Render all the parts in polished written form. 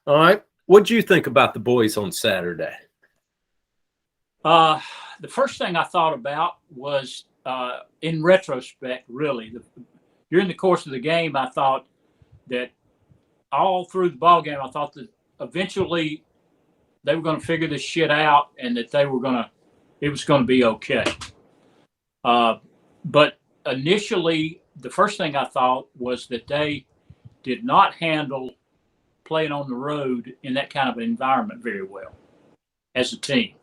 All right. What'd you think about the boys on Saturday? Uh, the first thing I thought about was, in retrospect, really, during the course of the game, I thought that all through the ball game, I thought that eventually they were going to figure this shit out and that it was going to be okay. But initially, the first thing I thought was that they did not handle playing on the road in that kind of an environment very well as a team.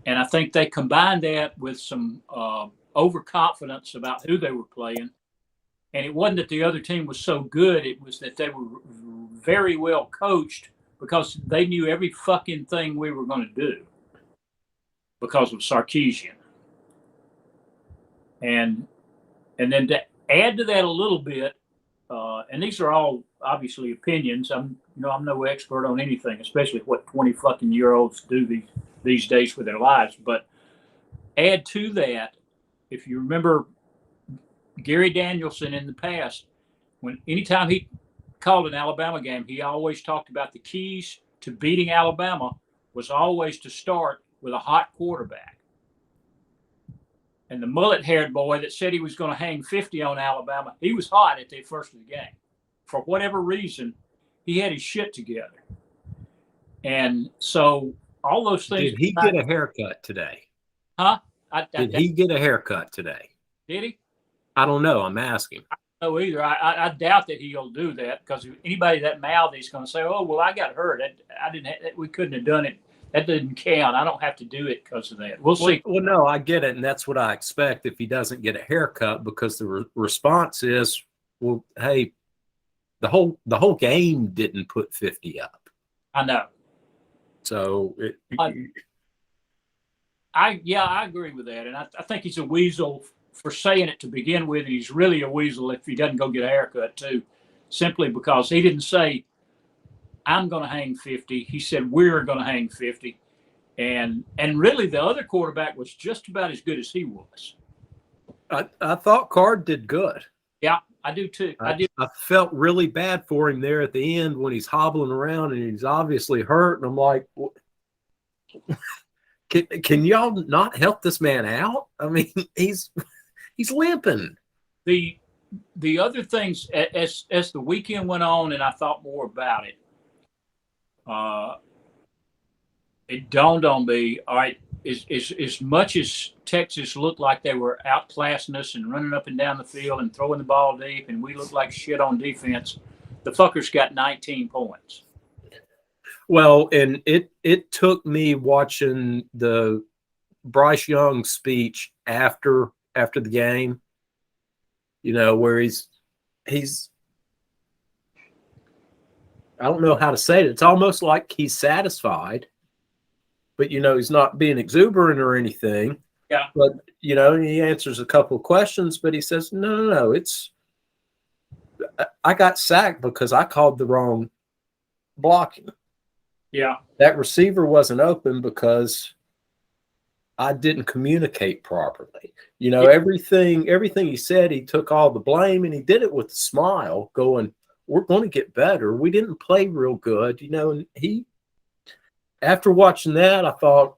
And I think they combined that with some overconfidence about who they were playing. And it wasn't that the other team was so good, it was that they were very well coached because they knew every fucking thing we were going to do because of Sarkisian. And then to add to that a little bit, and these are all obviously opinions. I'm no expert on anything, especially what 20 fucking year olds do these days with their lives. But add to that, if you remember Gary Danielson in the past, anytime he called an Alabama game, he always talked about the keys to beating Alabama was always to start with a hot quarterback. And the mullet-haired boy that said he was going to hang 50 on Alabama, he was hot at the first of the game. For whatever reason, he had his shit together. And so all those things. Did he get a haircut today? Huh? Did he get a haircut today? Did he? I don't know. I'm asking. I don't know either. I doubt that he'll do that because anybody that mouthy is going to say, "Oh, well, I got hurt. We couldn't have done it. That didn't count. I don't have to do it because of that." We'll see. Well, no, I get it, and that's what I expect if he doesn't get a haircut because the response is, "Well, hey, the whole game didn't put 50 up." I know. So I agree with that, and I think he's a weasel for saying it to begin with, and he's really a weasel if he doesn't go get a haircut too, simply because he didn't say, "I'm going to hang 50." He said, "We're going to hang 50," and really the other quarterback was just about as good as he was. I thought Card did good. Yeah, I do too. I felt really bad for him there at the end when he's hobbling around and he's obviously hurt, and I'm like, can y'all not help this man out? I mean, he's limping. The other things as the weekend went on and I thought more about it, it dawned on me, all right, as much as Texas looked like they were outclassing us and running up and down the field and throwing the ball deep and we looked like shit on defense, the fuckers got 19 points. Well, and it took me watching the Bryce Young speech after the game, where he's I don't know how to say it. It's almost like he's satisfied, but he's not being exuberant or anything. Yeah. But he answers a couple of questions, but he says, no, I got sacked because I called the wrong blocking. Yeah. That receiver wasn't open because I didn't communicate properly. Everything he said, he took all the blame and he did it with a smile going, "We're going to get better. We didn't play real good." And after watching that, I thought,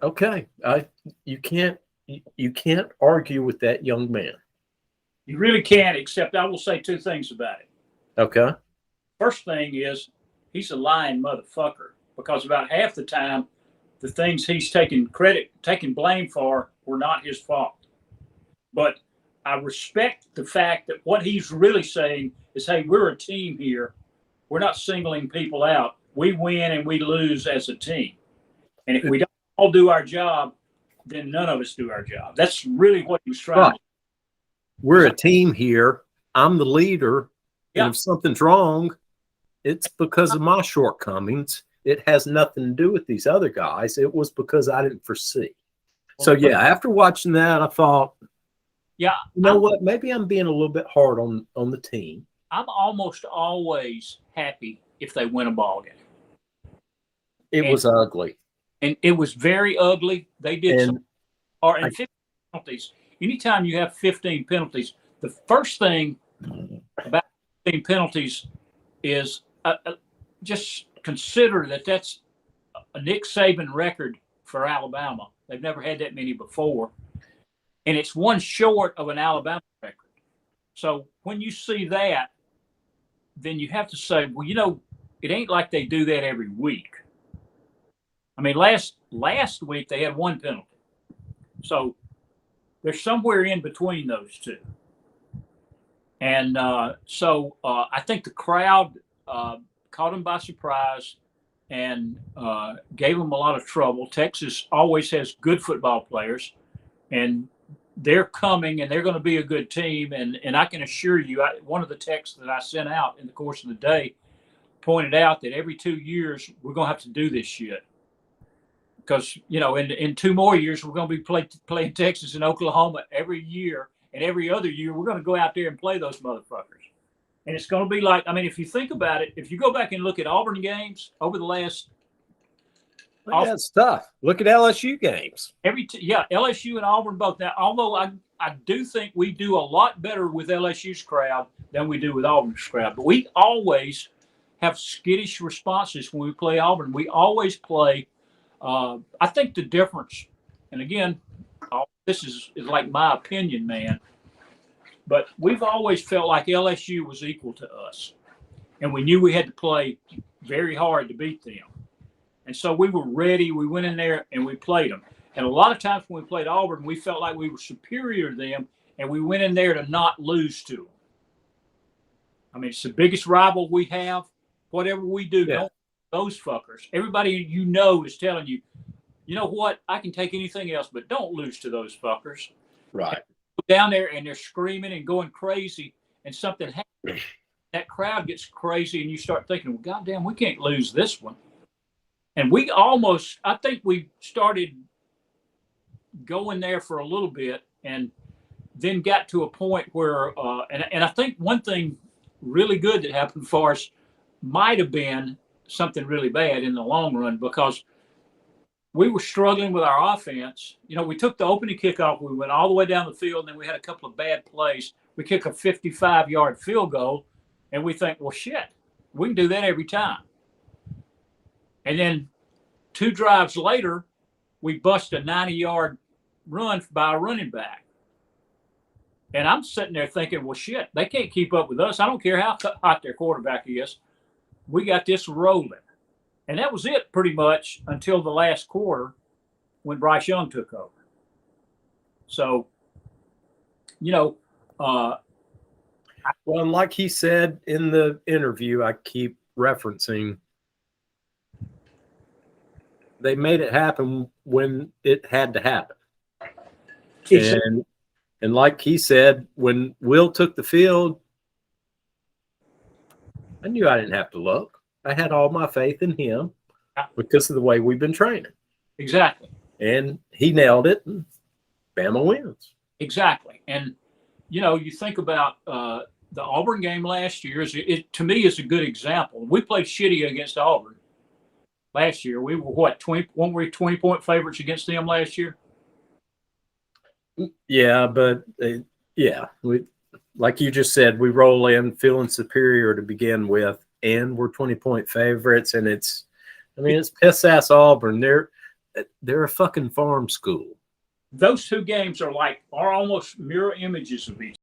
okay, you can't argue with that young man. You really can't, except I will say two things about it. Okay. First thing is he's a lying motherfucker because about half the time the things he's taking blame for were not his fault. But I respect the fact that what he's really saying is, hey, we're a team here. We're not singling people out. We win and we lose as a team. And if we don't all do our job, then none of us do our job. That's really what he was trying to do. We're a team here. I'm the leader. Yeah. And if something's wrong, it's because of my shortcomings. It has nothing to do with these other guys. It was because I didn't foresee. So, yeah, after watching that, I thought, yeah, what? Maybe I'm being a little bit hard on the team. I'm almost always happy if they win a ball game. It was ugly. And it was very ugly. They did 15 penalties. Anytime you have 15 penalties, the first thing about 15 penalties is just consider that that's a Nick Saban record for Alabama. They've never had that many before. And it's one short of an Alabama record. So when you see that, then you have to say, well, you know, it ain't like they do that every week. I mean, last week they had one penalty. So they're somewhere in between those two. And so I think the crowd caught them by surprise and gave them a lot of trouble. Texas always has good football players, and they're coming, and they're going to be a good team. And I can assure you, one of the texts that I sent out in the course of the day pointed out that every 2 years we're going to have to do this shit. Because, you know, in 2 more years, we're going to be playing Texas and Oklahoma every year. And every other year, we're going to go out there and play those motherfuckers. And it's going to be like, I mean, if you think about it, if you go back and look at Auburn games over the last. That's tough. Look at LSU games. LSU and Auburn both. Now, although I do think we do a lot better with LSU's crowd than we do with Auburn's crowd. But we always have skittish responses when we play Auburn. We always play. I think the difference, and again, this is like my opinion, man, but we've always felt like LSU was equal to us. And we knew we had to play very hard to beat them. And so we were ready. We went in there and we played them. And a lot of times when we played Auburn, we felt like we were superior to them, and we went in there to not lose to them. I mean, it's the biggest rival we have. Whatever we do, don't those fuckers. Everybody you know is telling you, you know what? I can take anything else, but don't lose to those fuckers. Right. Down there and they're screaming and going crazy, and something happens. That crowd gets crazy, and you start thinking, well, goddamn, we can't lose this one. And I think we started going there for a little bit, and then got to a point where, and I think one thing really good that happened for us might have been something really bad in the long run, because we were struggling with our offense. You know, we took the opening kickoff, we went all the way down the field, and then we had a couple of bad plays. We kick a 55-yard field goal, and we think, well, shit, we can do that every time. And then 2 drives later, we bust a 90-yard run by a running back. And I'm sitting there thinking, well, shit, they can't keep up with us. I don't care how hot their quarterback is. We got this rolling. And that was it pretty much until the last quarter when Bryce Young took over. So, you know. Well, and like he said in the interview, I keep referencing, they made it happen when it had to happen. And like he said, when Will took the field, I knew I didn't have to look. I had all my faith in him because of the way we've been training. Exactly. And he nailed it, and Bama wins. Exactly. And, you know, you think about the Auburn game last year, to me, is a good example. We played shitty against Auburn last year. We were, 20-point favorites against them last year? Yeah, but, like you just said, we roll in feeling superior to begin with, and we're 20-point favorites, and it's piss ass Auburn. They're a fucking farm school. Those 2 games are almost mirror images of each